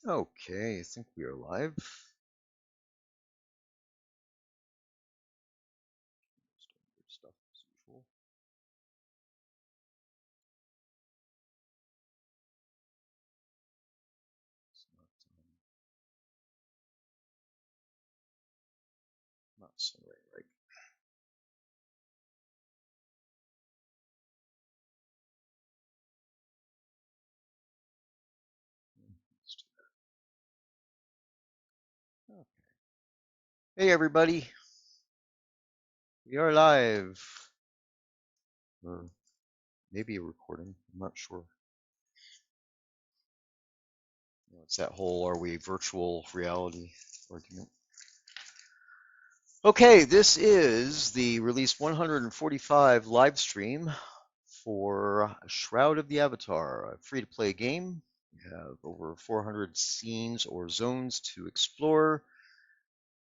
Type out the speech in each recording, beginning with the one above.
Okay, I think we are live. Just doing weird stuff as usual. It's not centering right. Let's do that. Okay. Hey everybody, we are live. Or maybe a recording, I'm not sure. You know, it's that whole are we virtual reality argument. Okay, this is the release 145 live stream for Shroud of the Avatar, a free-to-play game. We have over 400 scenes or zones to explore,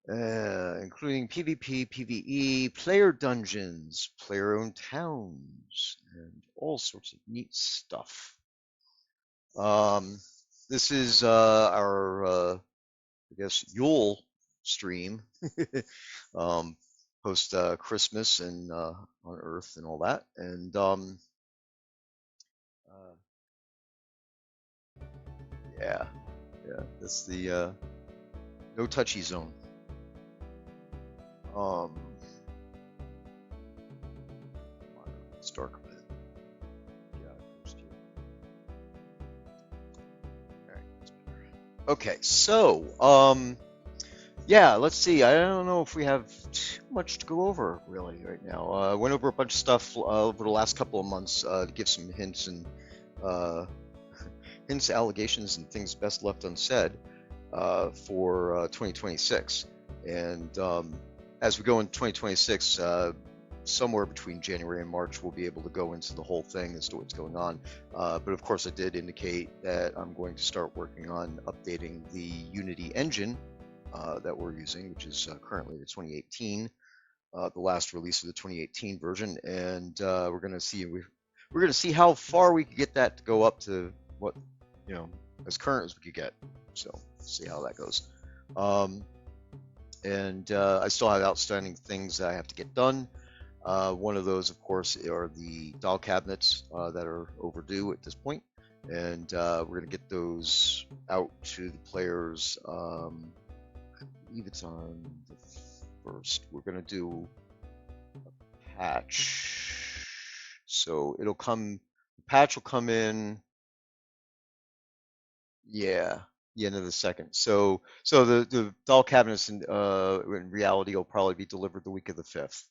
including PvP, PvE, player dungeons, player-owned towns, and all sorts of neat stuff. This is our, I guess, Yule stream, post Christmas and on Earth and all that. And uh, yeah, yeah, that's the no touchy zone. It's dark a bit. Yeah, first here. All right, that's better. Okay, so yeah, let's see. I don't know if we have too much to go over really right now. I went over a bunch of stuff over the last couple of months to give some hints and uh, hints, allegations, and things best left unsaid for 2026. And as we go into 2026, somewhere between January and March, we'll be able to go into the whole thing as to what's going on. But of course, I did indicate that I'm going to start working on updating the Unity engine that we're using, which is currently the 2018, the last release of the 2018 version, and we're going to see how far we can get that to go up to what, you know, as current as we could get. So see how that goes. And I still have outstanding things that I have to get done. One of those, of course, are the doll cabinets that are overdue at this point, and we're going to get those out to the players. I believe it's on the 1st. We're going to do a patch, so it'll come. The patch will come in. Yeah, the end of the 2nd. So the doll cabinets in reality will probably be delivered the week of the 5th.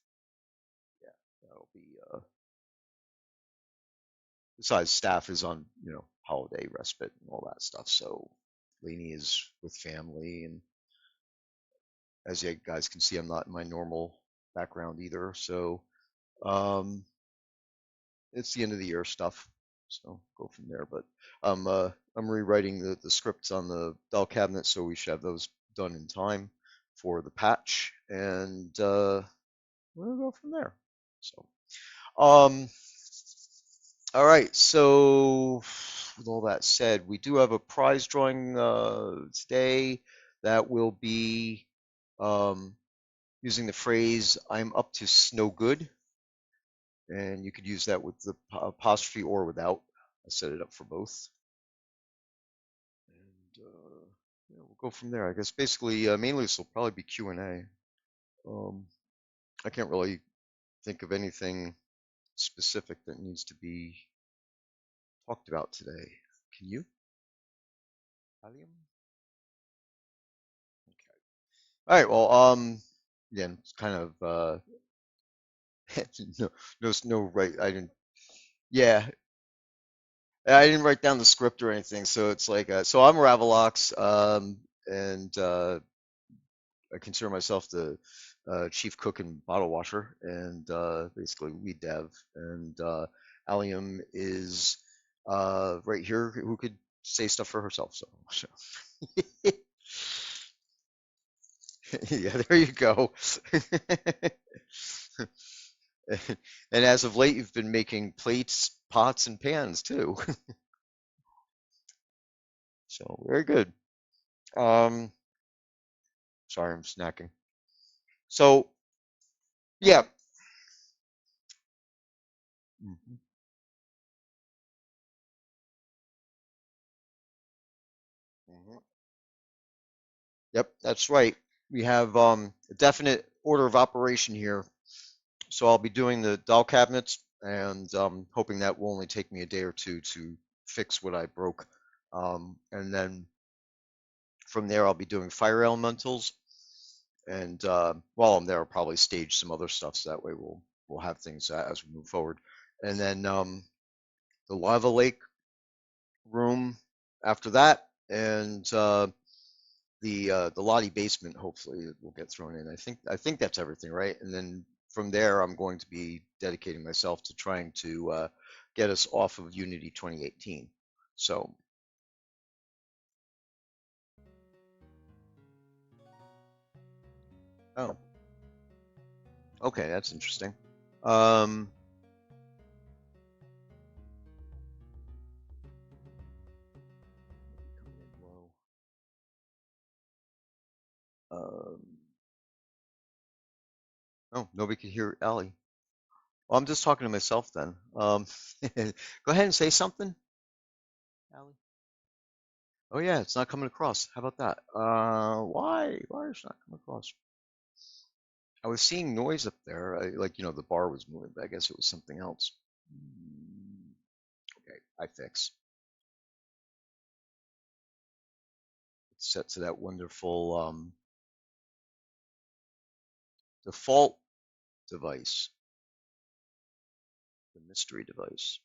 Yeah, that'll be. Besides, staff is on holiday respite and all that stuff. So Lainey is with family, and as you guys can see, I'm not in my normal background either. So um, it's the end of the year stuff. So go from there. But I'm rewriting the scripts on the doll cabinet, so we should have those done in time for the patch, and we'll go from there. So um, all right. So with all that said, we do have a prize drawing today that will be um, using the phrase "I'm up to snow good," and you could use that with the apostrophe or without. I set it up for both, and yeah, we'll go from there. I guess basically, mainly this will probably be Q&A. I can't really think of anything specific that needs to be talked about today. Can you, Allium? Okay. All right. Well, again, it's kind of no, no, right. I didn't. Yeah, I didn't write down the script or anything, so it's like, so I'm Ravalox, and I consider myself the chief cook and bottle washer, and basically lead dev. And Allium is right here, who could say stuff for herself. So yeah, there you go. And as of late, you've been making plates, pots, and pans too. So very good. Um, sorry, I'm snacking. So yeah. Mhm, mhm. Yep, that's right. We have a definite order of operation here. So I'll be doing the doll cabinets and hoping that will only take me a day or two to fix what I broke. And then from there, I'll be doing fire elementals. And while I'm there, I'll probably stage some other stuff so that way we'll have things as we move forward. And then the lava lake room after that, and the Lottie basement. Hopefully, it will get thrown in. I think that's everything, right? And then from there, I'm going to be dedicating myself to trying to get us off of Unity 2018. So, oh, okay, that's interesting. Um, coming in low. Um, oh, nobody could hear Ellie. Well, I'm just talking to myself then. Go ahead and say something, Ellie. Oh yeah, it's not coming across. How about that? Why? Why is it not coming across? I was seeing noise up there, like the bar was moving, but I guess it was something else. Mm, okay, I fix. It's set to that wonderful default device, the mystery device.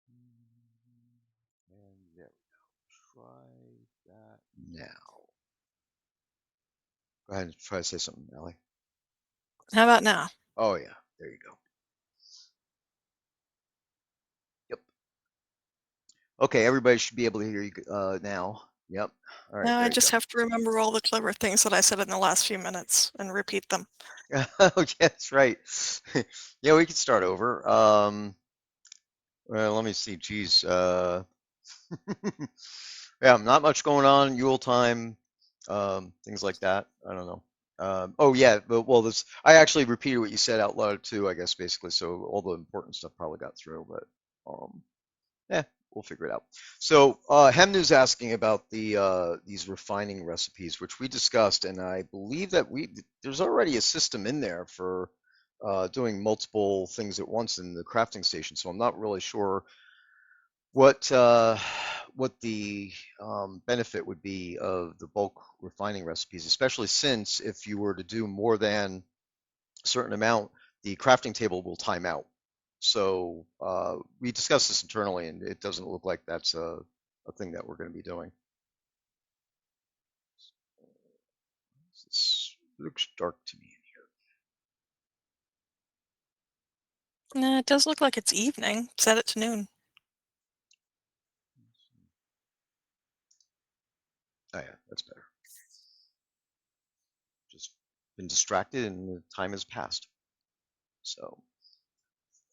And there we go. Try that now. Go ahead and try to say something, Ellie. How about now? Oh yeah, there you go. Yep. Okay, everybody should be able to hear you now. Yep. All right, Now I there you just go. have to remember all the clever things that I said in the last few minutes and repeat them. Oh, yeah, that's right. Yeah, we can start over. Well, let me see. Geez. Yeah, not much going on. Yule time, things like that. I don't know. Oh yeah, but well, this I actually repeated what you said out loud too. I guess basically, so all the important stuff probably got through, but yeah, we'll figure it out. So Hemnu's asking about these refining recipes, which we discussed, and I believe that there's already a system in there for doing multiple things at once in the crafting station. So I'm not really sure what uh, what the benefit would be of the bulk refining recipes, especially since if you were to do more than a certain amount, the crafting table will time out. So we discussed this internally, and it doesn't look like that's a thing that we're going to be doing. It looks dark to me in Nah, it does look like it's evening. Set it to noon. here. Oh yeah, that's better. Just been distracted, and the time has passed. So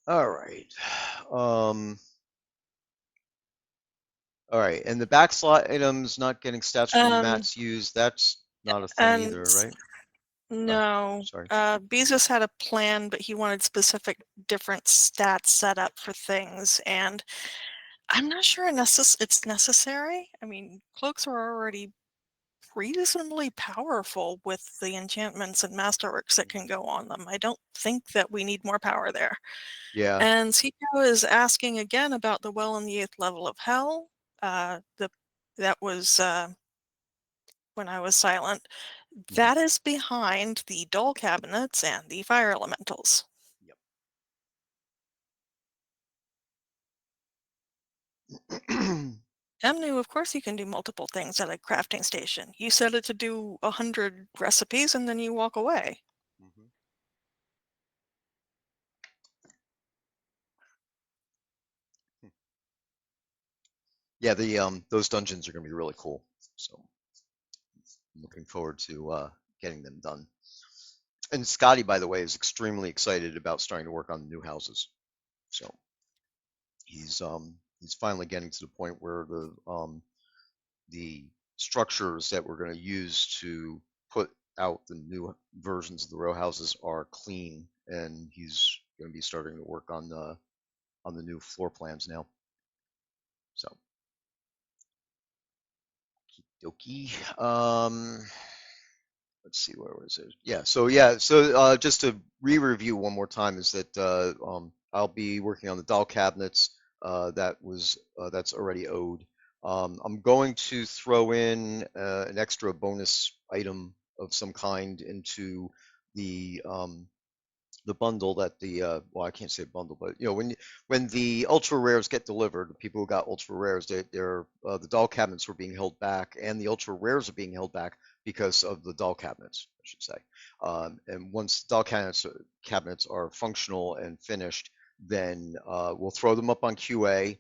all right. Um, All right, and the backslot items not getting stats from the Um, mats used, that's not a thing and either, right? Oh, no, sorry. Beezus had a plan, but he wanted specific different stats set up for things, and I'm not sure it's necessary. I mean, cloaks are already reasonably powerful with the enchantments and masterworks that can Mhm. go on them. I don't think that we need more power there. Yeah. And Seiko is asking again about the well in the 8th level of hell. The that was when I was silent. Mhm. That is behind the doll cabinets and the fire elementals. Yep. Mnu, of course you can do multiple things at a crafting station. You set it to do 100 recipes and then you walk away. Mhm. Yeah, the those dungeons are going to be really cool. So I'm looking forward to getting them done. And Scotty, by the way, is extremely excited about starting to work on the new houses. So he's he's finally getting to the point where the structures that we're going to use to put out the new versions of the row houses are clean, and he's going to be starting to work on the new floor plans now. So, dokie. Let's see, where was it? So just to re-review one more time is that I'll be working on the doll cabinets. That's already owed. I'm going to throw in an extra bonus item of some kind into the bundle that well, I can't say bundle, but when the ultra rares get delivered, the people who got ultra rares, they're the doll cabinets were being held back, and the ultra rares are being held back because of the doll cabinets, I should say. And once doll cabinets are functional and finished, then we'll throw them up on QA.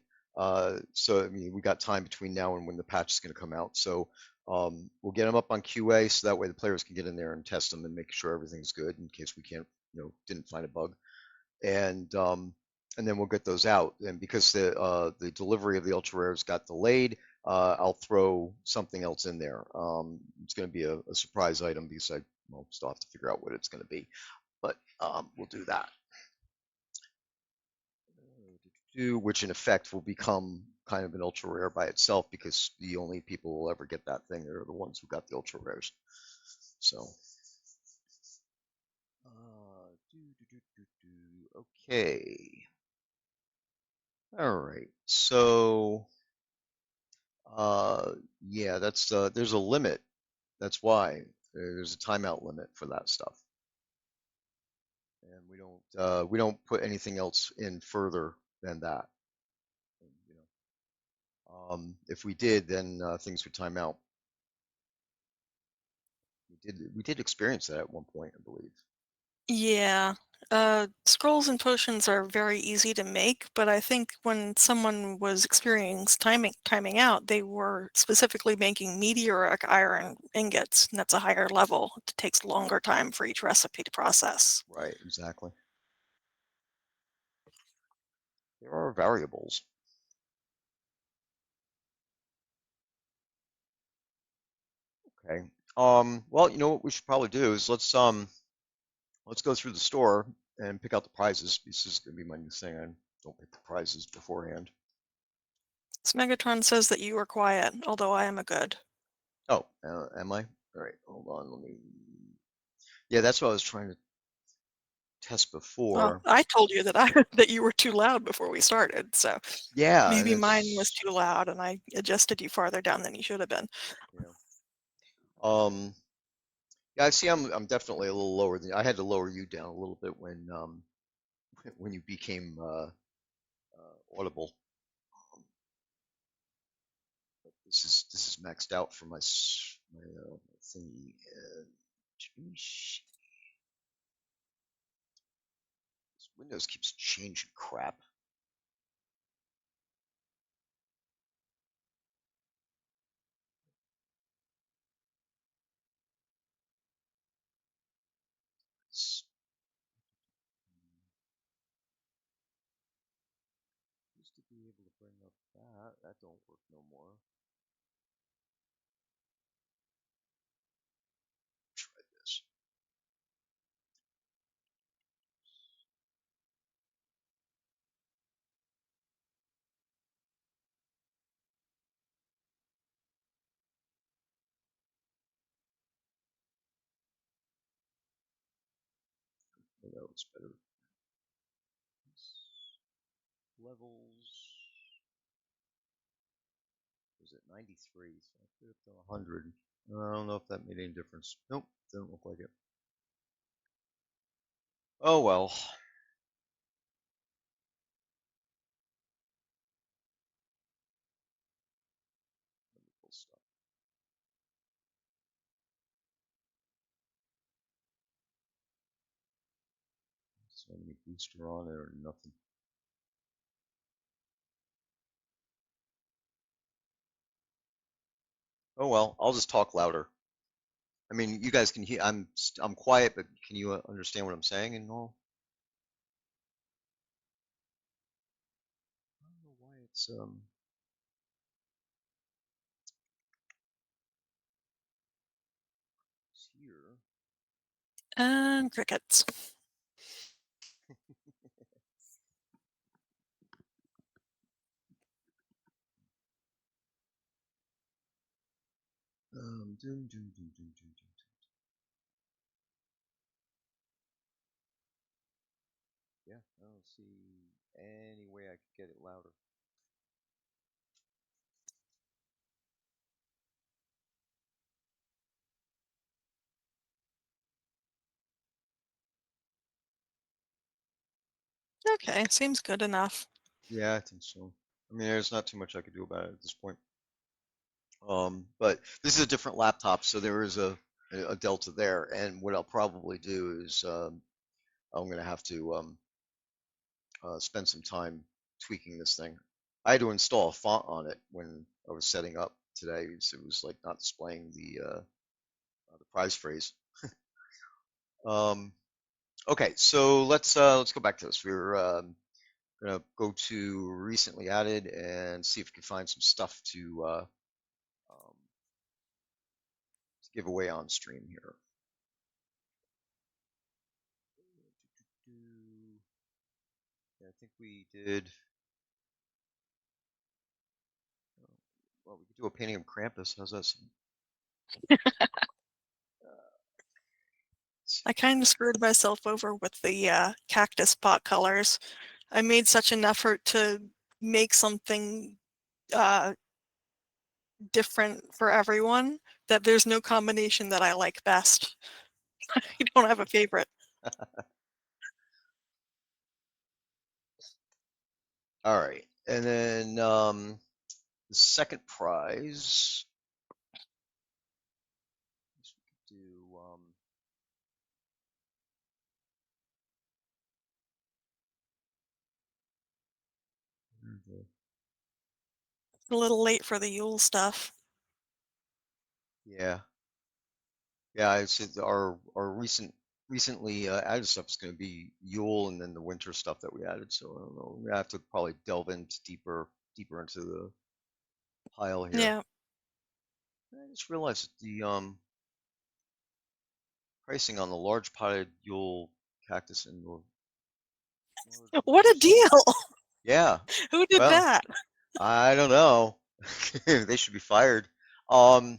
So I mean, we got time between now and when the patch is going to come out. So we'll get them up on QA so that way the players can get in there and test them and make sure everything's good in case we can't, didn't find a bug, and then we'll get those out. And because the delivery of the ultra rares got delayed, I'll throw something else in there. It's going to be a surprise item because I still have to figure out what it's going to be, but we'll do that. Which in effect will become kind of an ultra rare by itself because the only people who will ever get that thing are the ones who got the ultra rares. So. Okay. All right. So, yeah, that's there's a limit. That's why there's a timeout limit for that stuff, and we don't put anything else in further than that. And, if we did, then things would time out. We did experience that at one point, I believe. Yeah. Scrolls and potions are very easy to make, but I think when someone was experiencing timing out, they were specifically making meteoric iron ingots, and that's a higher level. It takes longer time for each recipe to process. Right, exactly. There are variables. Okay. Well, you know what we should probably do is let's go through the store and pick out the prizes. This is gonna be my new thing. I don't pick the prizes beforehand. So Megatron says that you are quiet, although I am a good. Oh, am I? All right, hold on. Let me. Yeah, that's what I was trying to test Well, before. I told you that that you were too loud before we started, so Yeah, and maybe mine was it's too loud and I adjusted you farther down than you should have been. yeah. Yeah, I see. I'm definitely a little lower than I had to lower you down a little bit when you became audible. Um, but this is maxed out for my thingy. This Windows keeps changing crap. It's, used to be able to bring up that. That don't work no more. Try this. Oh, that looks better. Levels. Was it 93? So I put it up to 100. I don't know if that made any difference. Nope, doesn't look like it. Oh well. Wonderful stuff. So any booster on it or nothing. Oh well, I'll just talk louder. I mean, you guys can hear. I'm quiet, but can you understand what I'm saying and all? I don't know why it's here. And crickets. Doom, doom, doom, doom, doom, doom. Yeah, I don't see any way I could get it louder. Okay, seems good enough. Yeah, I think so. I mean, there's not too much I could do about it at this point. But this is a different laptop, so there is a delta there. And what I'll probably do is I'm gonna have to spend some time tweaking this thing. I had to install a font on it when I was setting up today, so it was like not displaying the prize phrase. Um, okay, so let's go back to this. We're gonna go to recently added and see if we can find some stuff to give away on stream here. Yeah, I think we did. Well, we could do a painting of Krampus. How's that sound? I kind of screwed myself over with the cactus pot colors. I made such an effort to make something uh, different for everyone that there's no combination that I like best. I don't have a favorite. All right, and then the second prize. I guess we could do. It's a little late for the Yule stuff. Yeah, yeah. I said our recently added stuff is going to be Yule and then the winter stuff that we added. So I don't know. We have to probably delve into deeper into the pile here. Yeah. I just realized that the pricing on the large potted Yule cactus and Northern What a Rose. deal! Yeah. Who did Well, that? I don't know. They should be fired. Um,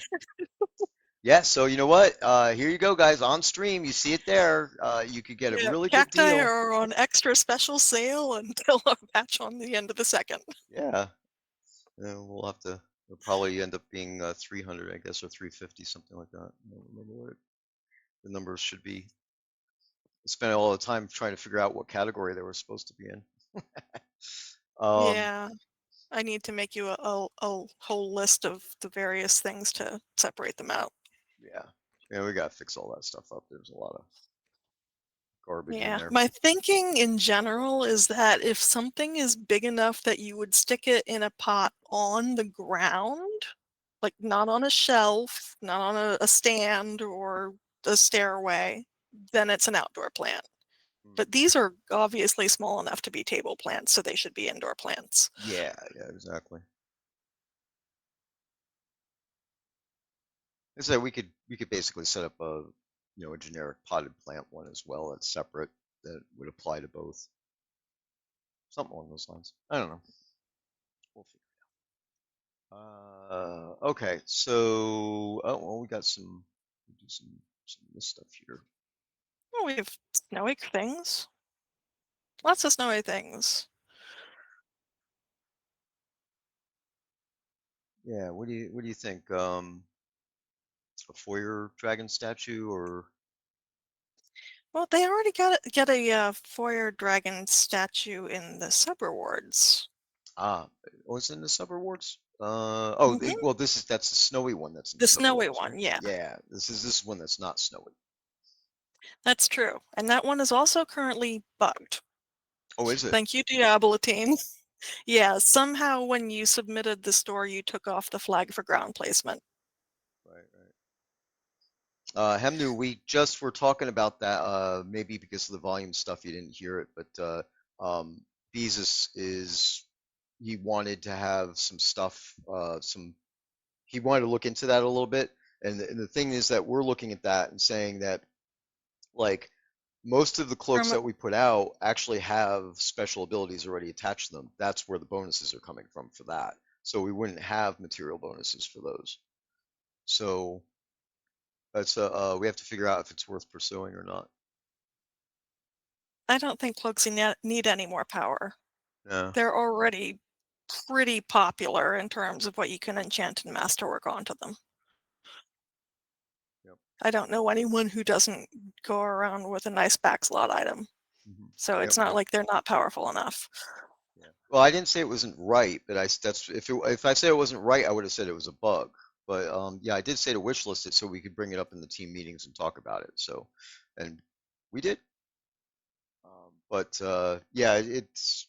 yeah, so you know what? Here you go, guys, on stream. You see it there. You could get a Yeah, really good cacti deal. are on extra special sale until a patch on the end of the second. Yeah. We'll have to. It'll probably end up being 300, I guess, or 350, something like that. I don't remember what the numbers should be. I spent all the time trying to figure out what category they were supposed to be in. Um, Yeah, I need to make you a whole list of the various things to separate them out. yeah. Yeah, we gotta fix all that stuff up. There's a lot of garbage in Yeah, there. my thinking in general is that if something is big enough that you would stick it in a pot on the ground, like not on a shelf, not on a stand or a stairway, then it's an outdoor plant. Hmm. But these are obviously small enough to be table plants, so they should be indoor plants. Yeah, yeah, exactly. So we could basically set up a generic potted plant one as well that's separate that would apply to both. Something along those lines. I don't know. We'll figure it out. Okay, so oh well, we got some we'll do some of this stuff here. Oh, we have snowy things. Lots of snowy things. Yeah, what do you think? A foyer dragon statue or Well, they already get a foyer dragon statue in the sub rewards. ah, was it in the sub rewards? Oh, Hmm. well, that's the snowy one that's in the The sub snowy rewards, right? one, yeah, Yeah, this one that's not snowy. that's true. And that one is also currently bugged. Oh, is it? Thank you, Diabolitine. Yeah, somehow when you submitted the store, you took off the flag for ground placement. Right, right. Hemnu, we just were talking about that. Maybe because of the volume stuff, you didn't hear it, but Beezus is he wanted to have some stuff, some he wanted to look into that a little bit. And the thing is that we're looking at that and saying that like most of the cloaks From that we put out actually have special abilities already attached to them. That's where the bonuses are coming from for that. So we wouldn't have material bonuses for those. So that's we have to figure out if it's worth pursuing or not. I don't think cloaks need any more power. Yeah. They're already pretty popular in terms of what you can enchant and masterwork onto them. Yep. I don't know anyone who doesn't go around with a nice backslot item, so Yep. it's not like they're not powerful enough. Yeah. Well, I didn't say it wasn't right, but that's if I said it wasn't right, I would have said it was a bug. But yeah, I did say to wish list it so we could bring it up in the team meetings and talk about it. So, and we did. But yeah, it's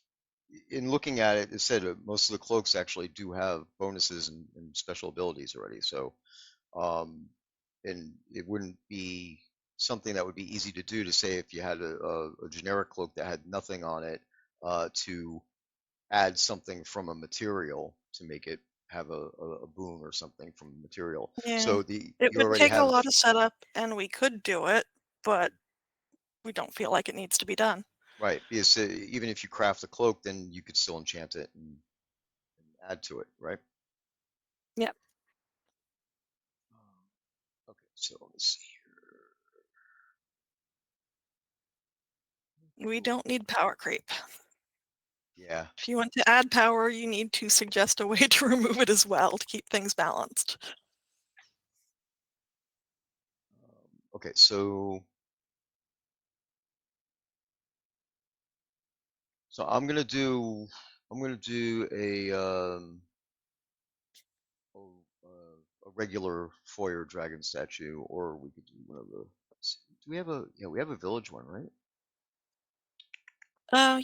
in looking at it, it said most of the cloaks actually do have bonuses and special abilities already. So, um, and it wouldn't be something that would be easy to do to say if you had a generic cloak that had nothing on it to add something from a material to make it have a boon or something from a material. Yeah. So the It you would already take a have lot of setup, and we could do it, but we don't feel like it needs to be done. right because even if you craft a cloak, then you could still enchant it and add to it, right? Yep. Okay, so let me see We here. Ooh, don't need power creep. yeah. If you want to add power, you need to suggest a way to remove it as well to keep things balanced. Okay, so I'm gonna do a regular foyer dragon statue, or we could do one of the. Do we have a yeah? We have a village one, right?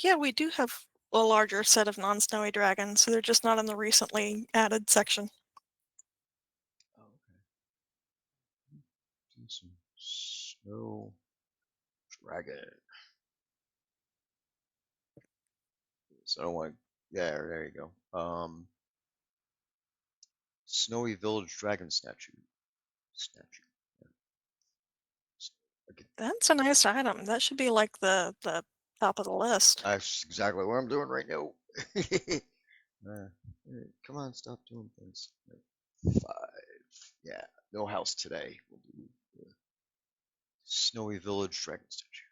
Yeah, we do have a larger set of non-snowy dragons, so they're just not in the recently added section. Oh, okay. Do some snow dragon. So I don't want. Yeah, there you go. Snowy village dragon statue. Statue. Yeah. Okay. That's a nice item. That should be like the top of the list. That's exactly what I'm doing right now. Uh, come on, stop doing things. Five. Yeah, no house today. We'll do the snowy village dragon statue.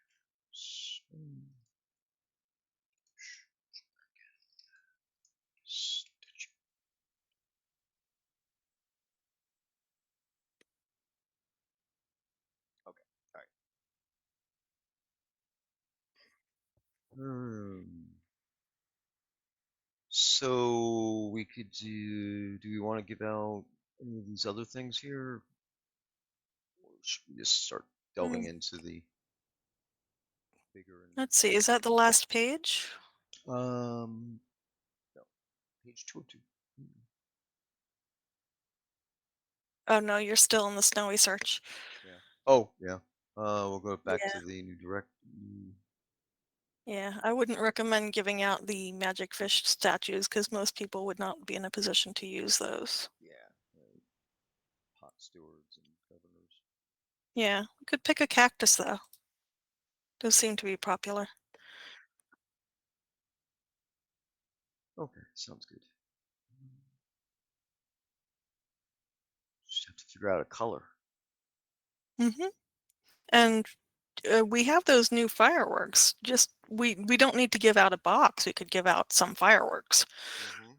Statue. Okay, all right. So we could do. Do we want to give out any of these other things here, or should we just start delving Mm, into the bigger let's see, is that the last page? no, page 202. Oh no, you're still in the snowy search. Yeah. Oh, yeah. We'll go back Yeah, to the new direct. yeah. I wouldn't recommend giving out the magic fish statues because most people would not be in a position to use those. Yeah, pot stewards and governors. Yeah, we could pick a cactus though. Those seem to be popular. Okay, sounds good. Just have to figure out a color. Hmm. And we have those new fireworks. Just we don't need to give out a box. We could give out some fireworks Hmm.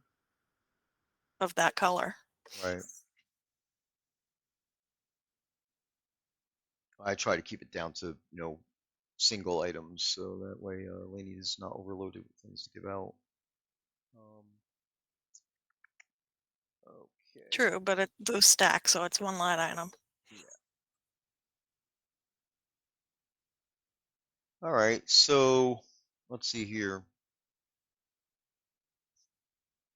of that color. Right. I try to keep it down to, single items so that way Lainey is not overloaded with things to give out. Um, okay. True, but those stack, so it's one line item. Yeah. All right. So let's see here.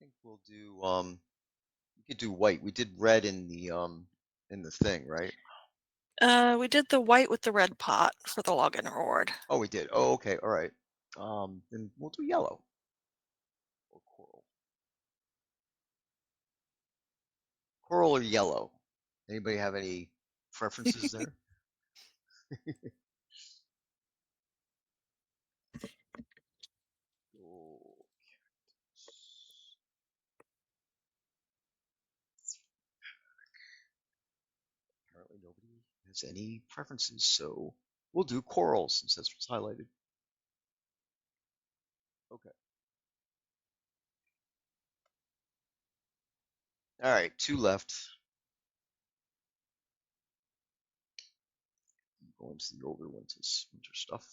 I think we'll do we could do white. We did red in the thing, right? We did the white with the red pot for the login reward. Oh, we did. Oh, okay. All right. Then we'll do yellow or coral. Coral or yellow? Anybody have any preferences there? Oh, apparently nobody has any preferences, so we'll do coral since that's what's highlighted. Okay. All right, two left. Going to the older winter stuff.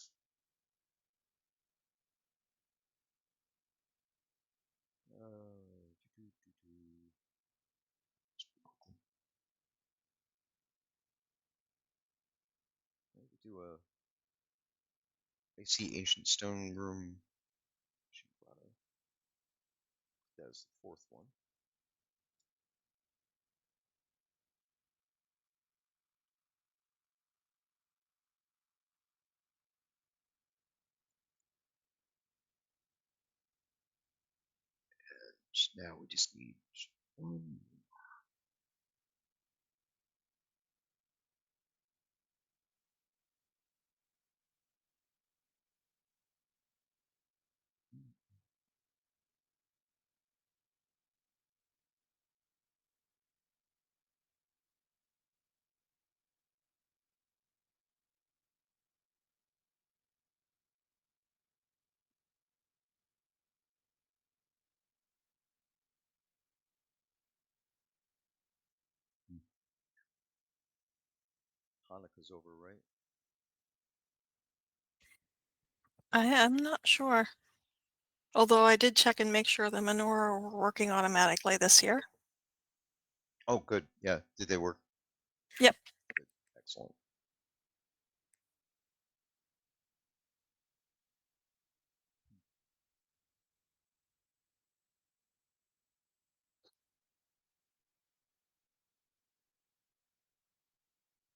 We do a. I see ancient stone room. That is the fourth one. Now we just need one. Hanukkah's over, right? I am not sure. Although I did check and make sure the menorah were working automatically this year. Oh, good. Yeah. Did they work? Yep. Good. Excellent.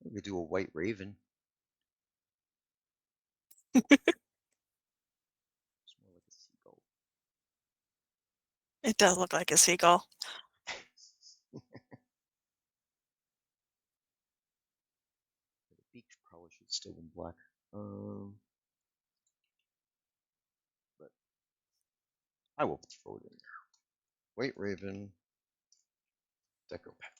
We could do a white raven. It's more like a seagull. It does look like a seagull. The beak probably should still be black. But I will throw it in there. White raven. Deco pack.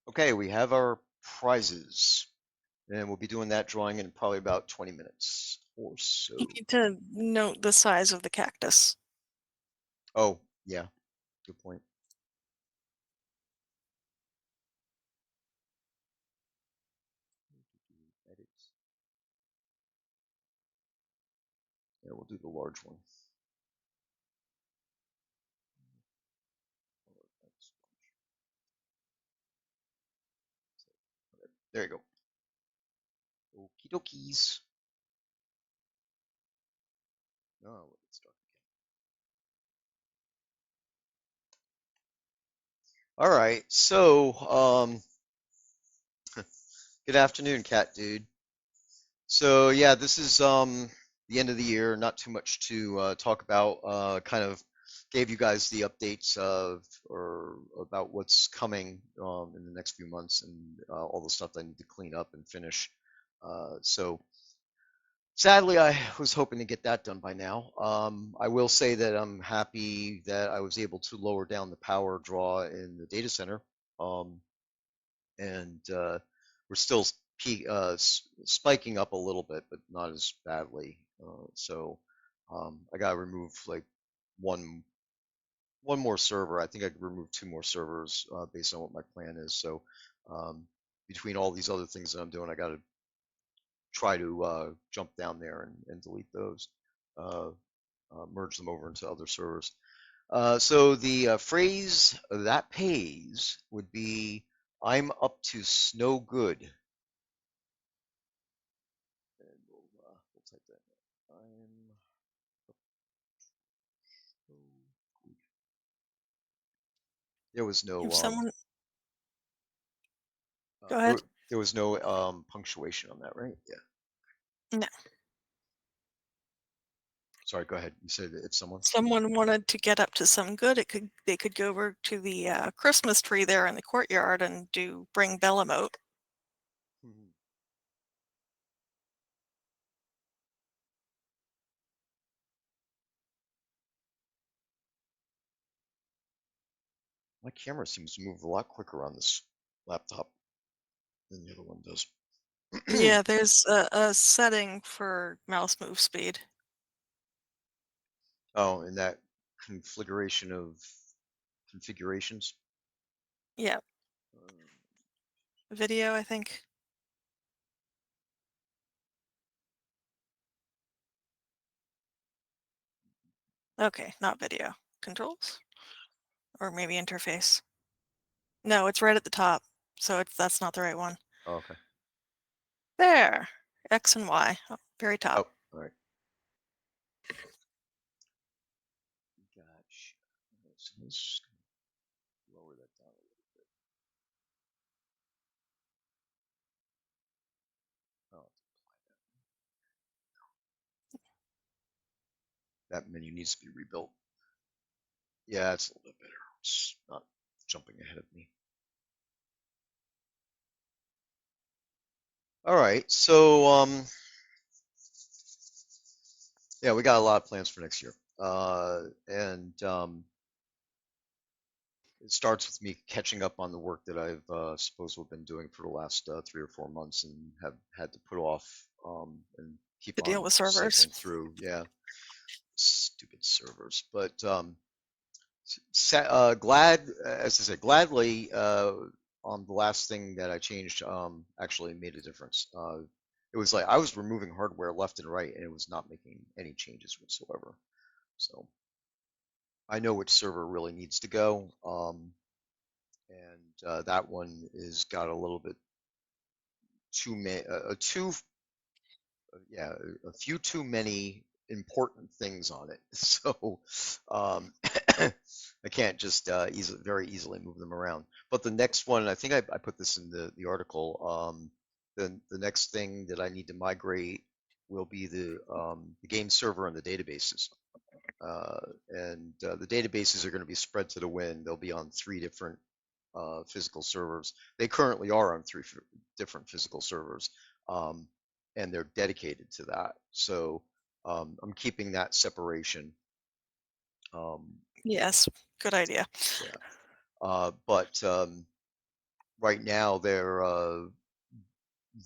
Okay, we have our prizes. And we'll be doing that drawing in probably about 20 minutes or so. You need to note the size of the cactus. Oh, yeah. Good point. Edit. Yeah, we'll do the large one. There you go. Okie dokies. Oh, it's dark again. All right, so good afternoon, cat dude. So yeah, this is the end of the year. Not too much to talk about. Kind of gave you guys the updates of or about what's coming in the next few months and all the stuff that I need to clean up and finish. So sadly, I was hoping to get that done by now. I will say that I'm happy that I was able to lower down the power draw in the data center. Um, and we're still spiking up a little bit, but not as badly. So I got to remove like one one more server. I think I could remove two more servers based on what my plan is. So um, between all these other things that I'm doing, I got to try to jump down there and delete those, uh, merge them over into other servers. So the phrase that pays would be I'm up to snow good. And we'll type that in. I'm up to snow good. There was If no someone, go there, ahead. there was no punctuation on that, right? Yeah. No. Sorry, go ahead. You said if someone. Someone wanted to get up to some good, they could go over to the Christmas tree there in the courtyard and bring Bellamote. Mhm. My camera seems to move a lot quicker on this laptop than the other one does. Yeah, there's a setting for mouse move speed. Oh, in that configuration of configurations. Yeah, Uh, video, I think. Okay, not video. Controls? Or maybe interface. No, it's right at the top, so that's not the right one. oh, okay. There! X and Y, very top. Oh, all right. Gosh. So let's lower that down a little bit. Oh, that menu needs to be rebuilt. Yeah, it's a little bit better. It's not jumping ahead of me. All right, so yeah, we got a lot of plans for next year, and it starts with me catching up on the work that I've supposedly been doing for the last 3 or 4 months and have had to put off and keep To deal on with servers. cycling through. Yeah, stupid servers, but glad, as I said, gladly, on the last thing that I changed, actually made a difference. It was like I was removing hardware left and right, and it was not making any changes whatsoever. So I know which server really needs to go, and that one is got a little bit too many, yeah, a few too many important things on it. So I can't just very easily move them around. But the next one, I think I put this in the article. The next thing that I need to migrate will be the game server and the databases. And the databases are going to be spread to the wind. They'll be on 3 different physical servers. They currently are on 3 different physical servers, um, and they're dedicated to that. So I'm keeping that separation. Um, Yes, good idea. yeah, but right now the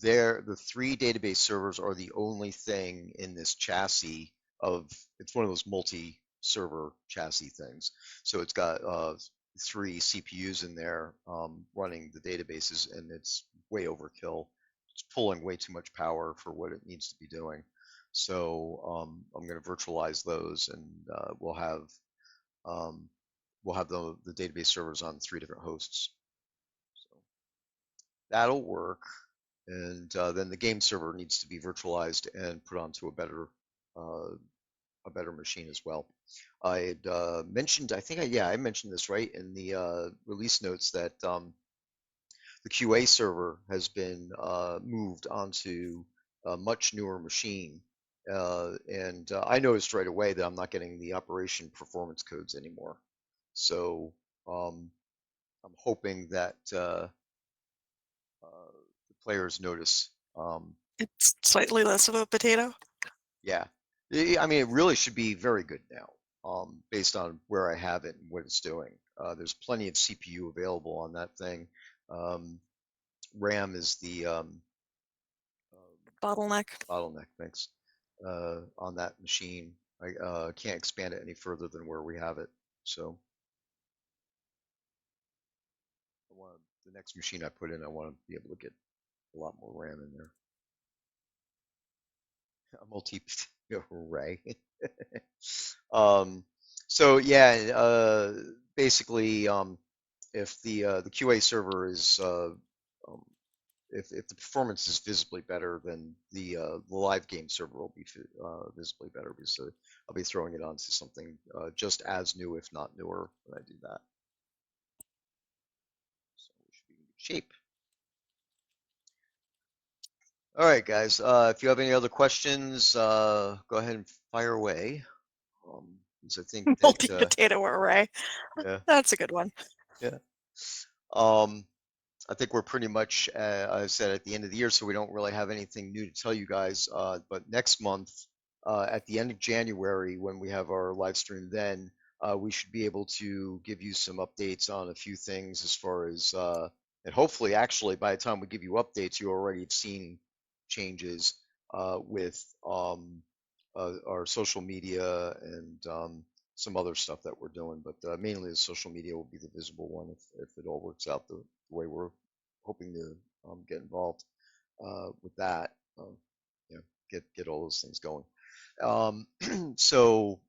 3 database servers are the only thing in this chassis of it's one of those multi-server chassis things. So it's got 3 CPUs in there running the databases, and it's way overkill. It's pulling way too much power for what it needs to be doing. So I'm going to virtualize those, and um, we'll have the database servers on 3 different hosts. So that'll work. And then the game server needs to be virtualized and put onto uh, a better machine as well. I had mentioned, I think, yeah, I mentioned this right in the release notes that the QA server has been moved onto a much newer machine. And I noticed right away that I'm not getting the operation performance codes anymore. So um, I'm hoping that the players notice. It's slightly less of a potato. Yeah. I mean, it really should be very good now, based on where I have it and what it's doing. There's plenty of CPU available on that thing. Um, RAM is the Bottleneck. bottleneck, thanks, on that machine. I can't expand it any further than where we have it. So the next machine I put in, I want to be able to get a lot more RAM in there. A multi array. um, so yeah, basically, if the QA server is um, if the performance is visibly better, then the live game server will be visibly better because I'll be throwing it onto something just as new, if not newer, when I do that. So we should be in good shape. All right, guys. If you have any other questions, go ahead and fire away. Because I think that Multi-potato array. yeah, That's a good one. yeah. Um, I think we're pretty much, I said at the end of the year, so we don't really have anything new to tell you guys. But next month, at the end of January, when we have our live stream, then we should be able to give you some updates on a few things as far as, and hopefully, actually, by the time we give you updates, you already have seen changes with our social media and some other stuff that we're doing. But mainly the social media will be the visible one if it all works out the way we're hoping to get involved with that. You know, get all those things going. Um, so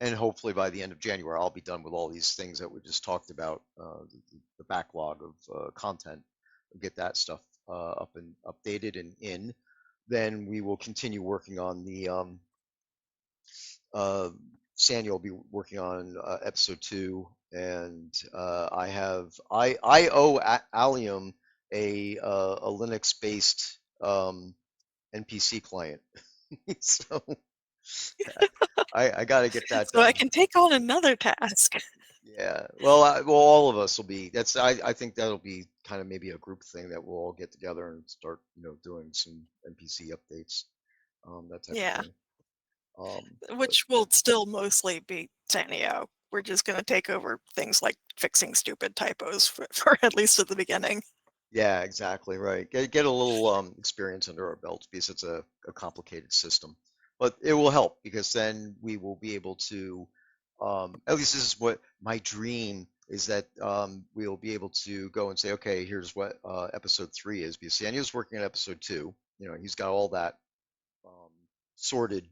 and hopefully by the end of January, I'll be done with all these things that we just talked about. The backlog of content, get that stuff up and updated and in. Then we will continue working on the uh, Samuel will be working on episode 2, and I owe Allium a Linux based NPC client, so I got to get that So I done. can take on another task. Yeah, well, all of us will be. That's I think that'll be kind of maybe a group thing that we'll all get together and start doing some NPC updates, that type of Yeah, thing. But which will still mostly be Sanio. We're just going to take over things like fixing stupid typos for at least at the beginning. yeah, exactly right. Get a little experience under our belts because it's a complicated system, but it will help because then we will be able to, at least this is what my dream is, that we'll be able to go and say, okay, here's what episode 3 is, because Sanya's working on episode 2. He's got all that um, sorted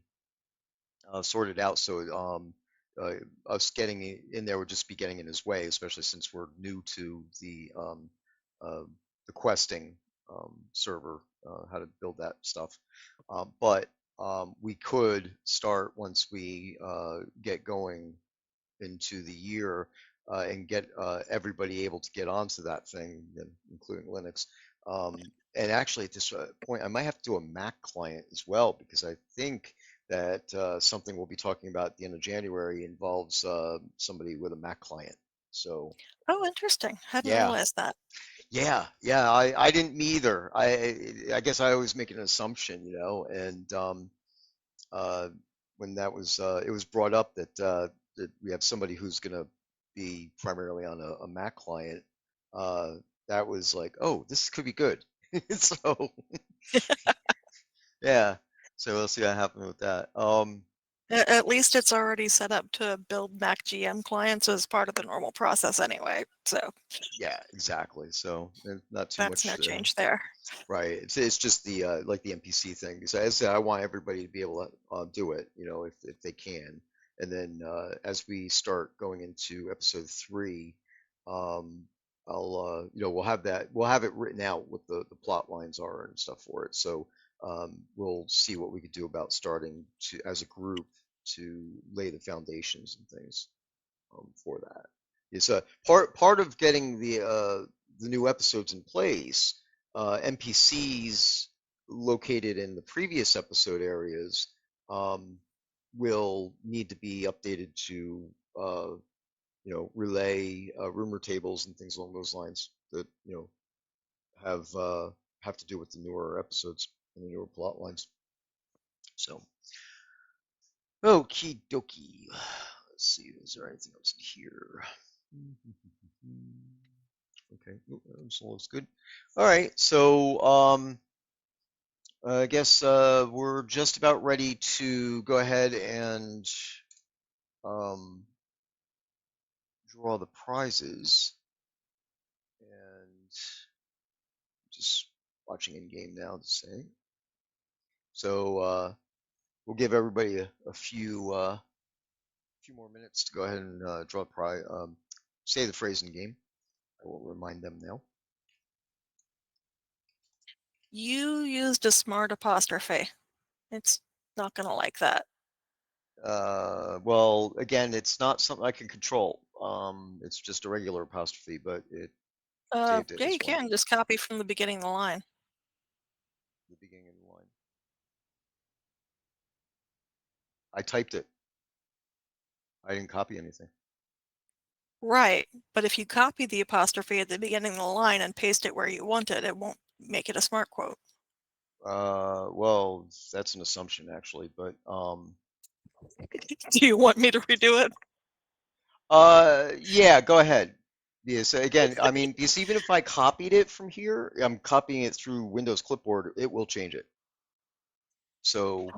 sorted out. So uh, us getting in there would just be getting in his way, especially since we're new to uh, the questing server, how to build that stuff. But we could start once we get going into the year and get everybody able to get onto that thing, including Linux. And actually, at this point, I might have to do a Mac client as well, because I think that something we'll be talking about at the end of January involves somebody with a Mac client. So Oh, interesting. Hadn't yeah, realized that. yeah. I didn't either. I guess I always make an assumption, and uh, when it was brought up that we have somebody who's going to be primarily on a Mac client, uh, that was like, oh, this could be good. So yeah, so we'll see what happens with that. At least it's already set up to build Mac GM clients as part of the normal process anyway, so Yeah, exactly. So not too that's no much. change there. Right. It's just the like the NPC thing. Because as I said, I want everybody to be able to do it, if they can. And then as we start going into episode 3, um, I'll we'll have it written out what the plot lines are and stuff for it. So we'll see what we could do about starting to as a group to lay the foundations and things for that. It's a part of getting the new episodes in place. NPCs located in the previous episode areas um, will need to be updated to relay rumor tables and things along those lines that have uh, have to do with the newer episodes and the newer plot lines. So, okie dokie. Let's see, is there anything else in here? Okay, this looks good. All right, so I guess we're just about ready to go ahead and um, draw the prizes, and just watching in game now to say. So we'll give everybody a few more minutes to go ahead and draw the prize. Say the phrase in game. I will remind them now. You used a smart apostrophe. It's not gonna like that. Well, again, it's not something I can control. It's just a regular apostrophe, but it saved it Yeah, as you one. can just copy from the beginning of the line. The beginning of the line. I typed it. I didn't copy anything. Right, but if you copy the apostrophe at the beginning of the line and paste it where you want it, it won't make it a smart quote. Well, that's an assumption actually, but Do you want me to redo it? yeah, go ahead. Yes, again, I mean, because even if I copied it from here, I'm copying it through Windows Clipboard, it will change it. So,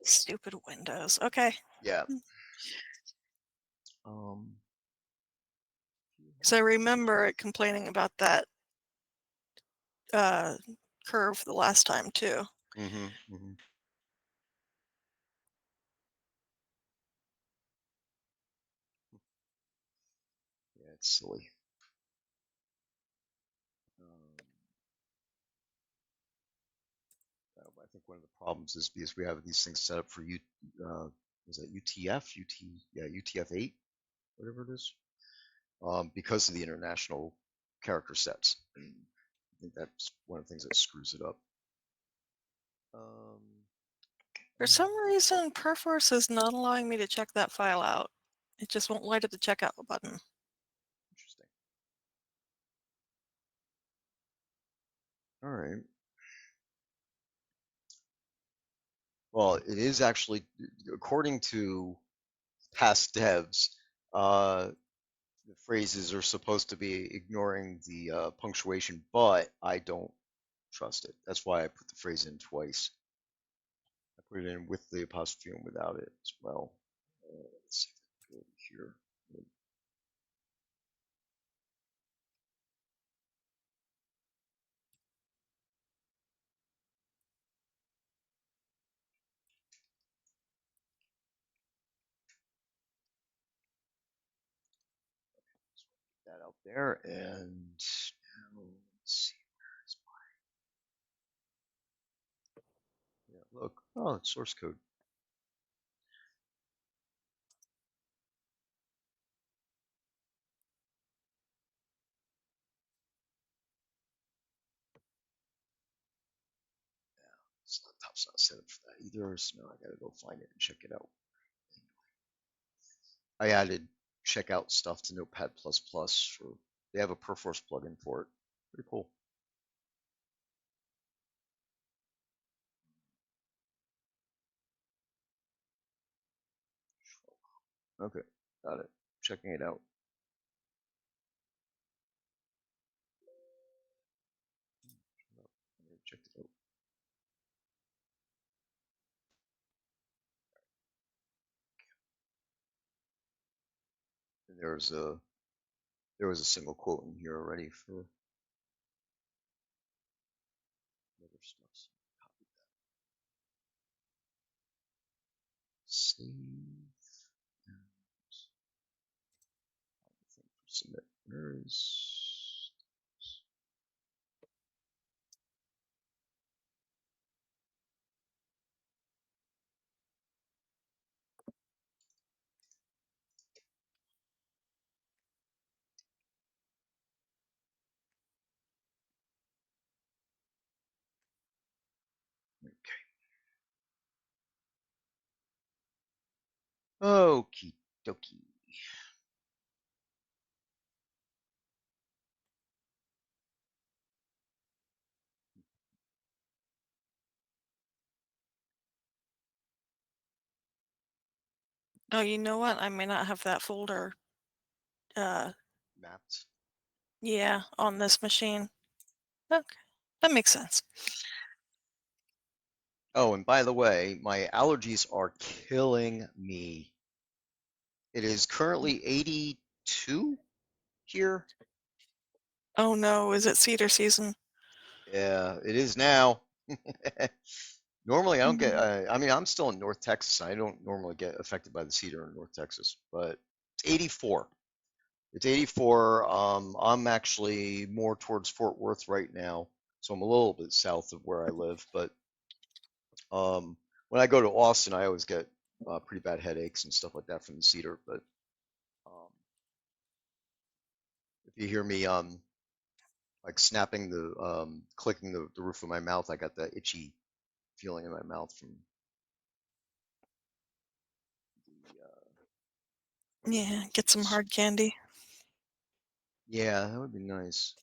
Stupid Windows. Okay. yeah. Um, Because I remember it complaining about that uh, curve the last time too. mm-hmm, mm-hmm. Yeah, it's silly. I think one of the problems is because we have these things set up for is that UTF, yeah, UTF-8, whatever it is, because of the international character sets. I think that's one of the things that screws it up. Um, For some reason, Perforce is not allowing me to check that file out. It just won't light up the checkout button. Interesting. All right. Well, it is actually, according to past devs, the phrases are supposed to be ignoring the punctuation, but I don't trust it. That's why I put the phrase in twice. I put it in with the apostrophe and without it as well. Let's see if I can go over here. Get that out there, and now let's see. Where's my? Yeah, look. Oh, it's source code. This laptop's not set up for that either, so now I gotta go find it and check it out. I added checkout stuff to Notepad++ for. They have a Perforce plugin for it. Pretty cool. Okay, got it. Checking it out. Checked it out. And there was a single quote in here already for other stuff. So copy that. Save and thing for submit. Where is? Okay. Okie dokie. Oh, you know what? I may not have that folder, Mapped. yeah, on this machine. Okay, that makes sense. Oh, and by the way, my allergies are killing me. It is currently 82 here. Oh no, is it cedar season? Yeah, it is now. Normally, I don't get. Mhm. I mean, I'm still in North Texas. I don't normally get affected by the cedar in North Texas, but it's 84. It's 84. I'm actually more towards Fort Worth right now, so I'm a little bit south of where I live. But when I go to Austin, I always get pretty bad headaches and stuff like that from the cedar. But um, if you hear me like snapping clicking the roof of my mouth, I got that itchy feeling in my mouth from the Yeah, get some Jeez. hard candy. Yeah, that would be nice.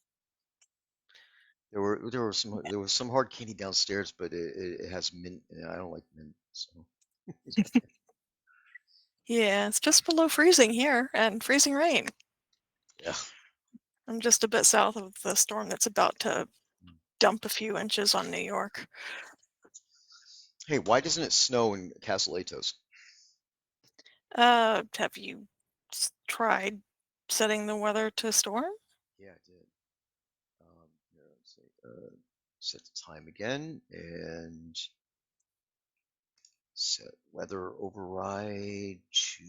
There was some hard candy downstairs, but it has mint, and I don't like mint, so Yeah, it's just below freezing here and freezing rain. yeah. I'm just a bit south of the storm that's about to dump a few inches on New York. Hey, why doesn't it snow in Castle Atos? Have you tried setting the weather to storm? Yeah, I did. Here, let's see. Set the time again and set weather override to.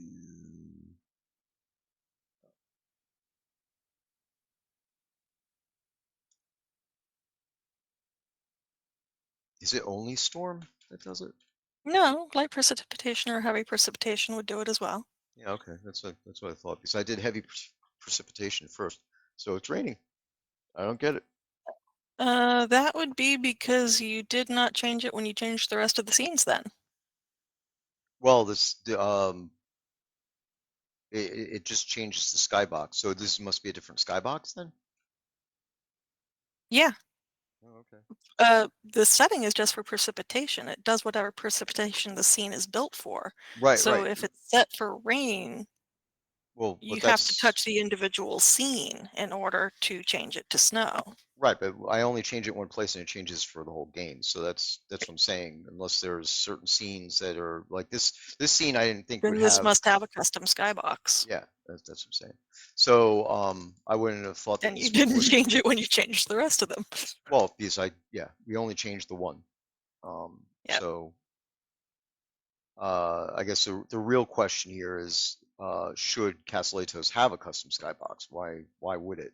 Is it only storm that does it? No, light precipitation or heavy precipitation would do it as well. Yeah, okay, that's what I thought because I did heavy precipitation first, so it's raining. I don't get it. That would be because you did not change it when you changed the rest of the scenes then. Well, it just changes the skybox, so this must be a different skybox then. Yeah, Oh, okay. the setting is just for precipitation. It does whatever precipitation the scene is built for. Right, So right. if it's set for rain, Well, but you have to that's touch the individual scene in order to change it to snow. right. But I only change it one place, and it changes for the whole game. So that's what I'm saying. Unless there's certain scenes that are like this scene, I didn't think would Then this have. must have a custom skybox. Yeah, that's what I'm saying. So I wouldn't have thought that And you this one didn't would. change it when you changed the rest of them. Well, because we only changed the one. Yep. So I guess the real question here is, should Castellatos have a custom skybox? Why would it?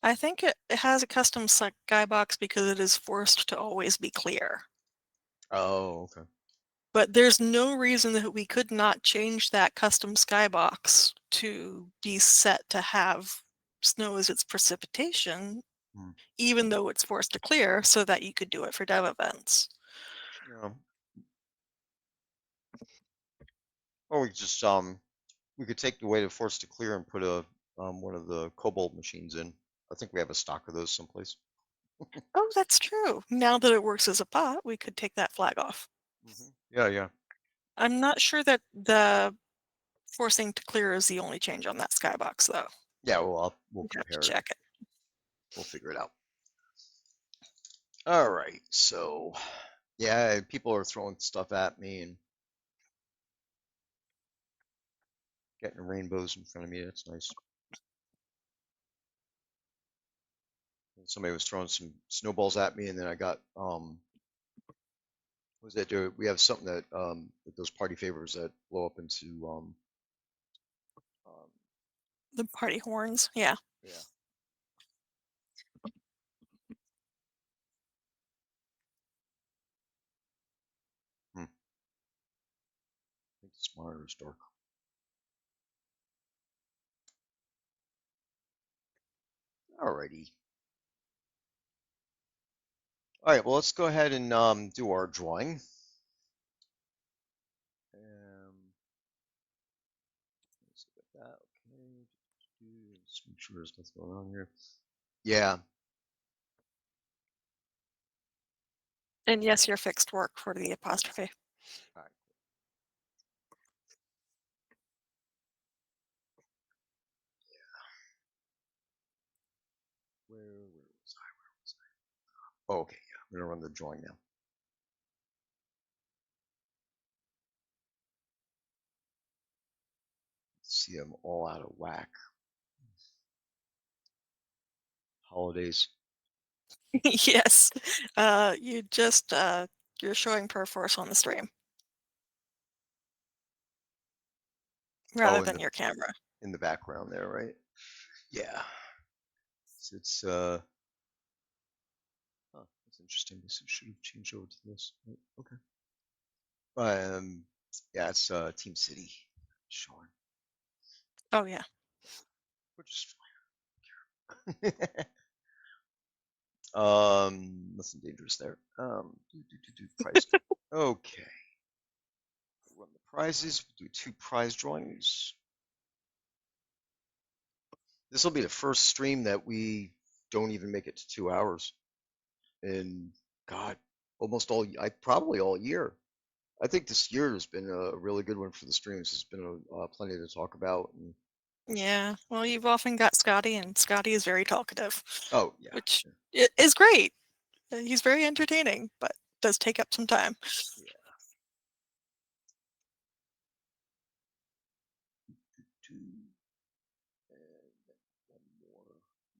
I think it has a custom skybox because it is forced to always be clear. Oh, okay. But there's no reason that we could not change that custom skybox to be set to have snow as its precipitation, Hmm. even though it's forced to clear, so that you could do it for dev events. Yeah. Or we could take the way to force to clear and put a one of the cobalt machines in. I think we have a stock of those someplace. Oh, that's true. Now that it works as a bot, we could take that flag off. Yeah, yeah. I'm not sure that the forcing to clear is the only change on that skybox, though. Yeah, well, we'll We'd have to compare it. check it. We'll figure it out. All right. So, yeah, people are throwing stuff at me and getting rainbows in front of me. That's nice. And somebody was throwing some snowballs at me, and then I got what was that? We have something that those party favors that blow up into um The party horns, yeah. yeah. Hmm. I think it's monitor's dark. Alrighty. All right. Well, let's go ahead and do our drawing. Let's look at that. Okay. Just make sure there's nothing going on here. Yeah. And yes, your fixed work for the apostrophe. All right. Where was I? Where was I? Oh, okay. Yeah. I'm gonna run the drawing now. See, I'm all out of whack. Holidays. Yes. You just you're showing Perforce on the stream Oh, rather than your camera. in the background there, right? Yeah. It's oh, that's interesting. This should have changed over to this. Okay. Um, yeah, it's Team City showing, Oh yeah. which is fine. Nothing dangerous there. Price. Okay. Run the prizes. Do 2 prize drawings. This will be the first stream that we don't even make it to 2 hours. And God, almost I probably all year. I think this year has been a really good one for the streams. There's been plenty to talk about. And, Yeah, well, you've often got Scotty, and Scotty is very talkative, oh yeah, which yeah, is great. He's very entertaining, but does take up some time. yeah. Two, and one more.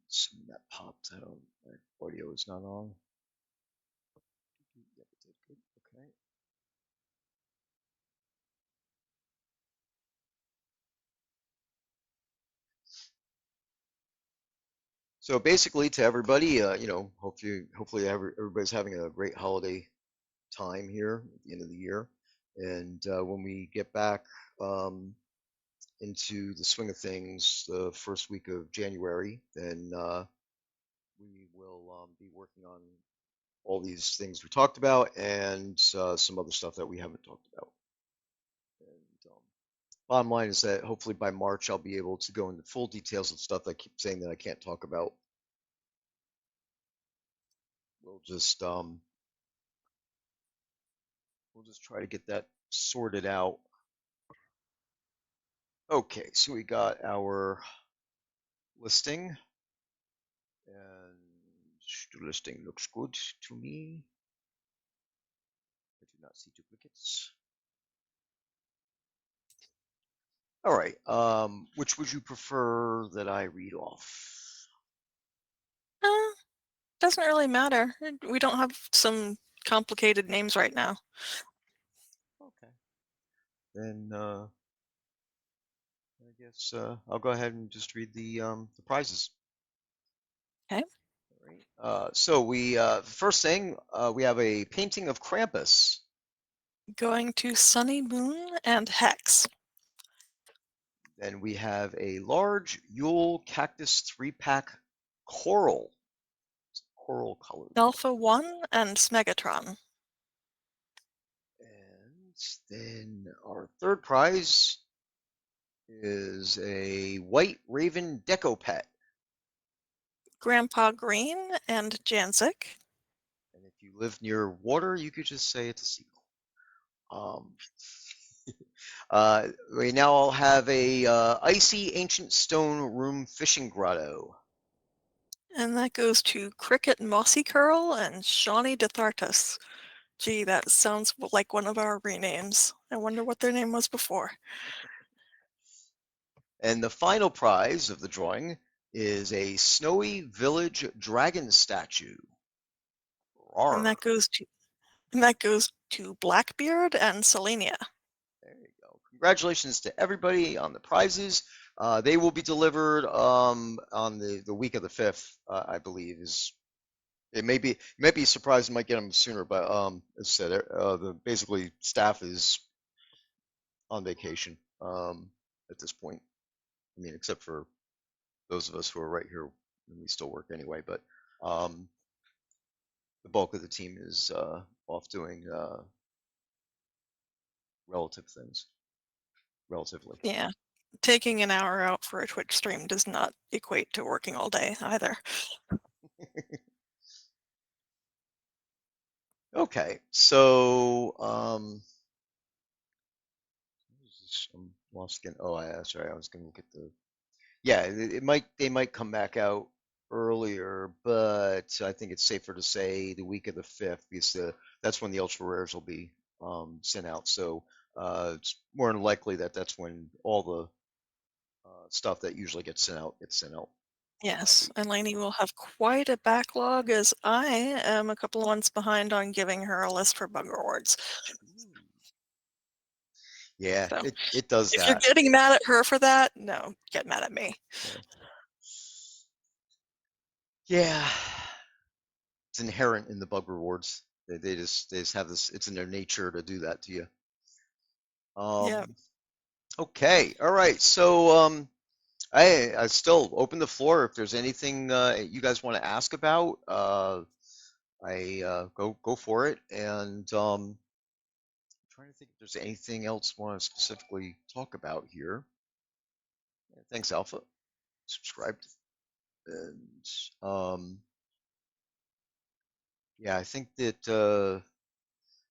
Something that popped out. My audio is not on. Yep, it did. Good. Okay. So basically, to everybody, hopefully everybody's having a great holiday time here at the end of the year, and when we get back um, into the swing of things, the first week of January, then we will be working on all these things we talked about and some other stuff that we haven't talked about. And bottom line is that hopefully by March I'll be able to go into full details of stuff that I keep saying that I can't talk about. We'll just um, we'll just try to get that sorted out. Okay, so we got our listing, and the listing looks good to me. I do not see duplicates. All right, which would you prefer that I read off? Doesn't really matter. We don't have some complicated names right now. Okay, then I guess I'll go ahead and just read the prizes. Okay. All right. So we first thing we have a painting of Krampus. Going to Sunny Moon and Hex. Then we have a large Yule Cactus 3-pack coral. It's coral colored. Alpha 1 and Smegatron. And then our third prize is a White Raven Deco Pet. Grandpa Green and Janzik. And if you live near water, you could just say it's a seagull. Um, we now have a icy ancient stone room fishing grotto. And that goes to Cricket Mossy Curl and Shawnee Dethartus. Gee, that sounds like one of our renames. I wonder what their name was before. And the final prize of the drawing is a snowy village dragon statue. And Rawr. that goes to Blackbeard and Selenia. There you go. Congratulations to everybody on the prizes. They will be delivered on the week of the 5th, I believe. You might be surprised you might get them sooner, but as I said, the basically staff is on vacation at this point. I mean, except for those of us who are right here, and we still work anyway. But um, the bulk of the team is off doing relative things, relatively. Yeah. Taking an hour out for a Twitch stream does not equate to working all day either. Okay, so I'm lost again. Oh, sorry, I was gonna look at the. Yeah, they might come back out earlier, but I think it's safer to say the week of the 5th because that's when the ultra rares will be sent out. So it's more than likely that that's when all the stuff that usually gets sent out that Yes, week. and Lainey will have quite a backlog as I am a couple of months behind on giving her a list for bug rewards. Ooh. Yeah, So it does if you're that. getting mad at her for that, no, get mad at me. Yeah. Yeah, it's inherent in the bug rewards. They just have this. It's in their nature to do that to you. Yeah. Okay, all right. So I still open the floor if there's anything you guys want to ask about. I go for it, and trying to think if there's anything else I want to specifically talk about here. Yeah, thanks, Alpha. Subscribed. And yeah, I think that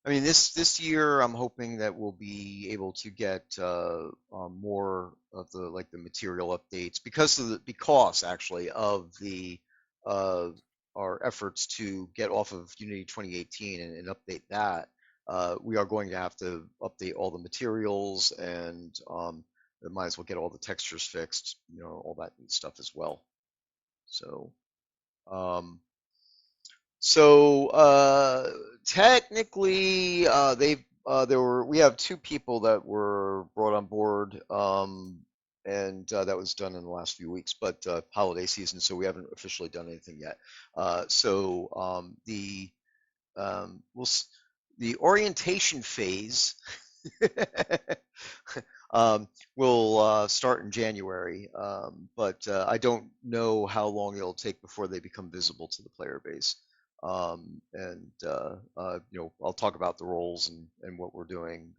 I mean, this year, I'm hoping that we'll be able to get more of the like the material updates because actually of the uh, our efforts to get off of Unity 2018 and update that. We are going to have to update all the materials and we might as well get all the textures fixed, all that neat stuff as well. So. Um, so technically, we have two people that were brought on board, and that was done in the last few weeks. But holiday season, so we haven't officially done anything yet. We'll the orientation phase will start in January, but I don't know how long it'll take before they become visible to the player base. I'll talk about the roles and what we're doing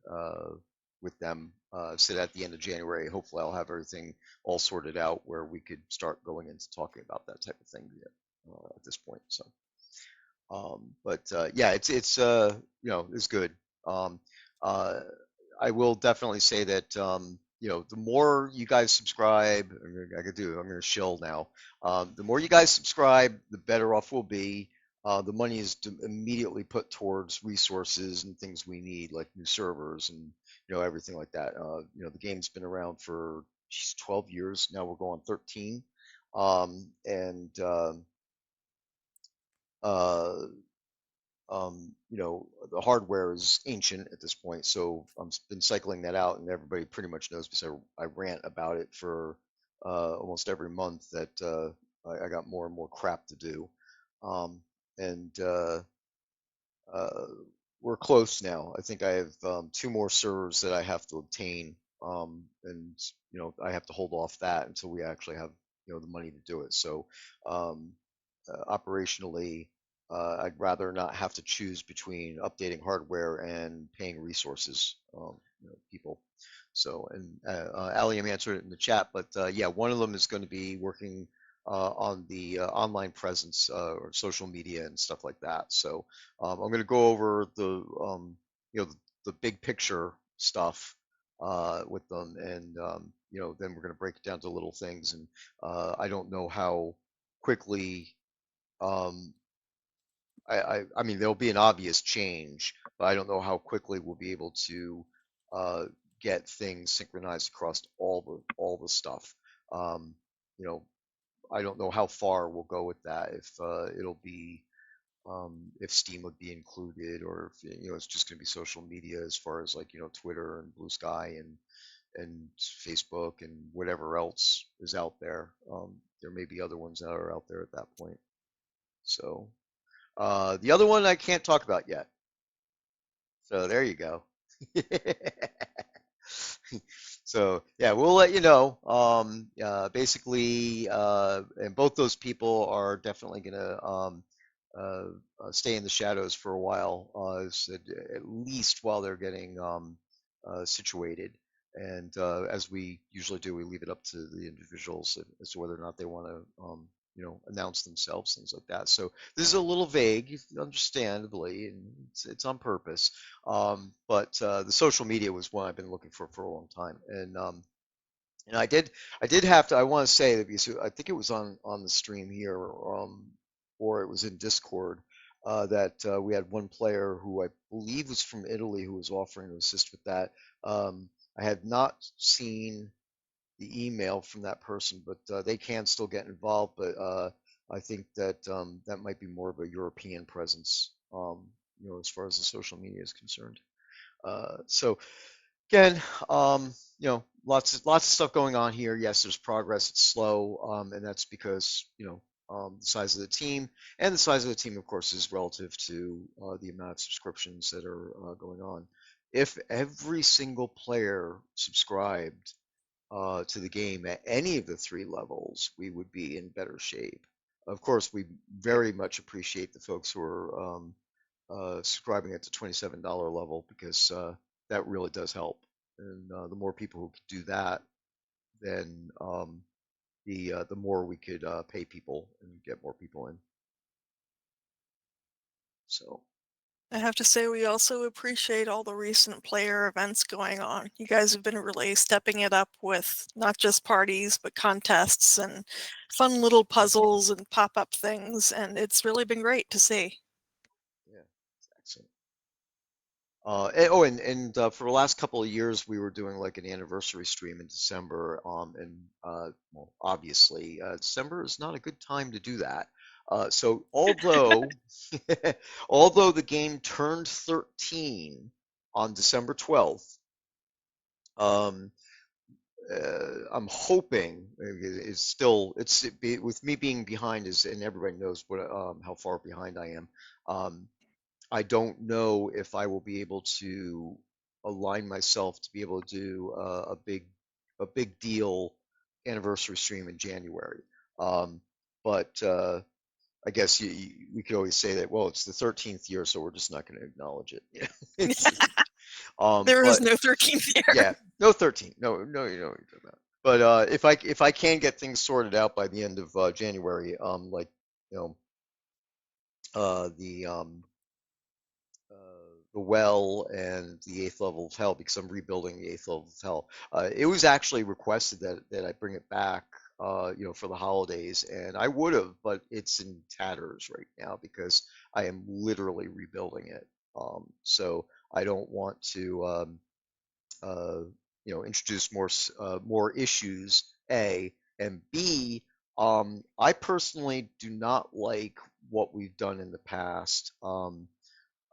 with them. So at the end of January, hopefully I'll have everything all sorted out where we could start going into talking about that type of thing at this point. So. Yeah, it's good. Um, uh, I will definitely say that the more you guys subscribe, I'm gonna shill now. The more you guys subscribe, the better off we'll be. The money is immediately put towards resources and things we need, like new servers and everything like that. The game's been around for 12 years now. We're going 13, and uh, the hardware is ancient at this point, so I've been cycling that out, and everybody pretty much knows because I rant about it for almost every month that I got more and more crap to do. Um, and uh, we're close now. I think I have two more servers that I have to obtain, and I have to hold off that until we actually have the money to do it. So um, operationally, I'd rather not have to choose between updating hardware and paying resources, people. So, and Allium answered it in the chat, but yeah, one of them is going to be working on the online presence or social media and stuff like that. So, I'm going to go over the big picture stuff with them, and then we're going to break it down to little things. And I don't know how quickly um, I mean, there'll be an obvious change, but I don't know how quickly we'll be able to uh, get things synchronized across all the stuff. Um, you know, I don't know how far we'll go with that. If it'll be if Steam would be included, or if it's just going to be social media as far as like Twitter and Blue Sky and Facebook and whatever else is out there. There may be other ones that are out there at that point. So. The other one I can't talk about yet. So there you go. So yeah, we'll let you know. Basically, and both those people are definitely gonna uh, stay in the shadows for a while, at least while they're getting situated. And as we usually do, we leave it up to the individuals as to whether or not they want to, announce themselves, things like that. So this is a little vague, understandably, and it's on purpose. But the social media was one I've been looking for a long time, and I did have to. I want to say that because I think it was on the stream here, or it was in Discord, that we had one player who I believe was from Italy who was offering to assist with that. I had not seen the email from that person, but they can still get involved. But I think that that might be more of a European presence, as far as the social media is concerned. So again, lots of stuff going on here. Yes, there's progress. It's slow, and that's because the size of the team, and the size of the team, of course, is relative to the amount of subscriptions that are going on. If every single player subscribed to the game at any of the three levels, we would be in better shape. Of course, we very much appreciate the folks who are subscribing at the $27 level because that really does help. And the more people who could do that, then the more we could pay people and get more people in. So I have to say, we also appreciate all the recent player events going on. You guys have been really stepping it up with not just parties, but contests and fun little puzzles and pop-up things, and it's really been great to see. yeah, it's excellent. For the last couple of years, we were doing like an anniversary stream in December. Well, obviously, December is not a good time to do that. So although although the game turned 13 on December 12th, um, I'm hoping it's still with me being behind is and everybody knows what how far behind I am. Um, I don't know if I will be able to align myself to be able to do a big deal anniversary stream in January. Um, but I guess we could always say that, well, it's the 13th year, so we're just not going to acknowledge it. It's There is but no 13th year. yeah, no 13, no, you know what you're talking about. But if I can get things sorted out by the end of January, like you know the uh, the well and the eighth level of hell because I'm rebuilding the eighth level of hell. It was actually requested that I bring it back, for the holidays, and I would have, but it's in tatters right now because I am literally rebuilding it. So I don't want to, uh, introduce more issues. A and B. I personally do not like what we've done in the past.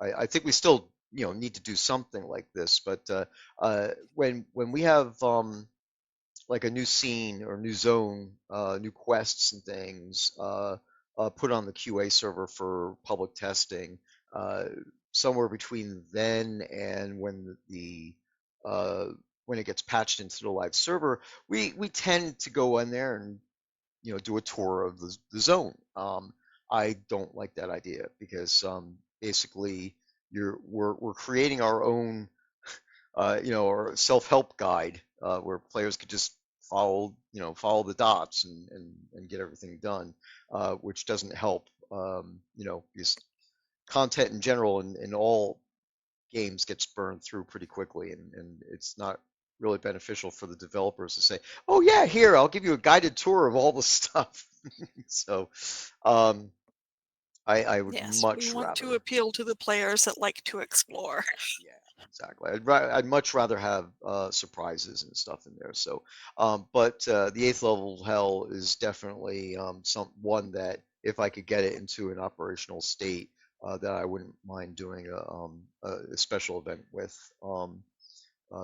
I think we still need to do something like this, but when we have like a new scene or new zone, new quests and things put on the QA server for public testing, uh, somewhere between then and uh, when it gets patched into the live server, we tend to go in there and do a tour of the zone. I don't like that idea because basically we're creating our own or self-help guide where players could just follow the dots and get everything done, which doesn't help. Because content in general in all games gets burned through pretty quickly, and it's not really beneficial for the developers to say, "Oh yeah, here I'll give you a guided tour of all the stuff." So, um, I would Yes, we much want to rather. appeal to the players that like to explore. Yeah, exactly. I'd much rather have surprises and stuff in there. So, but the eighth level of hell is definitely one that if I could get it into an operational state, that I wouldn't mind doing a special event with.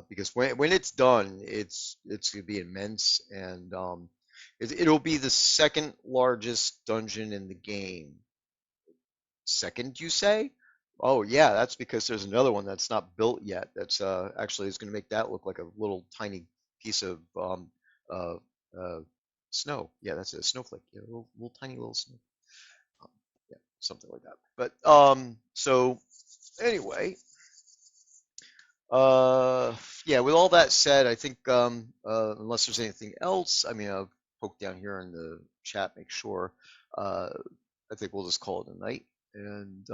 Because when it's done, it's gonna be immense, and it'll be the second largest dungeon in the game. Second, you say? Oh yeah, that's because there's another one that's not built yet. That's actually is going to make that look like a little tiny piece of uh, uh, snow. Yeah, that's a snowflake. Yeah, little tiny little snow. Um, yeah, something like that. But so anyway, uh, yeah. With all that said, I think unless there's anything else, I mean, I'll poke down here in the chat, make sure. Uh, I think we'll just call it a night, and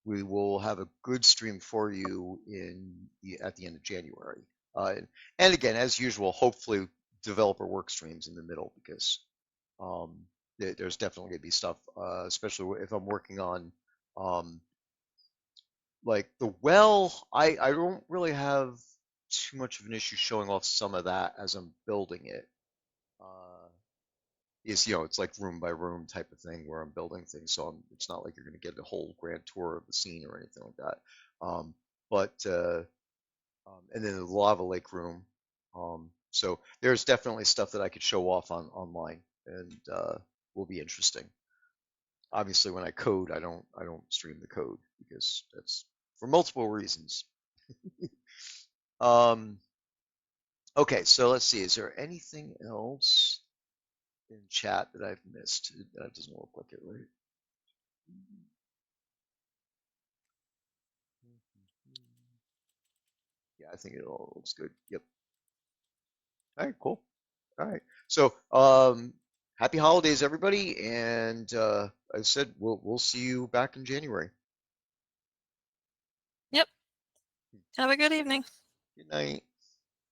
we will have a good stream for you at the end of January. And again, as usual, hopefully developer work streams in the middle because um, there's definitely going to be stuff, especially if I'm working on um, like the well. I don't really have too much of an issue showing off some of that as I'm building it. Uh, it's like room by room type of thing where I'm building things, so it's not like you're going to get a whole grand tour of the scene or anything like that. Um, but and then the lava lake room. So there's definitely stuff that I could show off online, and will be interesting. Obviously, when I code, I don't stream the code because that's for multiple reasons. Um, okay, so let's see. Is there anything else in chat that I've missed? That doesn't look like it, right? I think it all looks good. Yep. All right, cool. All right. So, happy holidays, everybody, and I said we'll see you back in January. Yep. Have a good evening. Good night.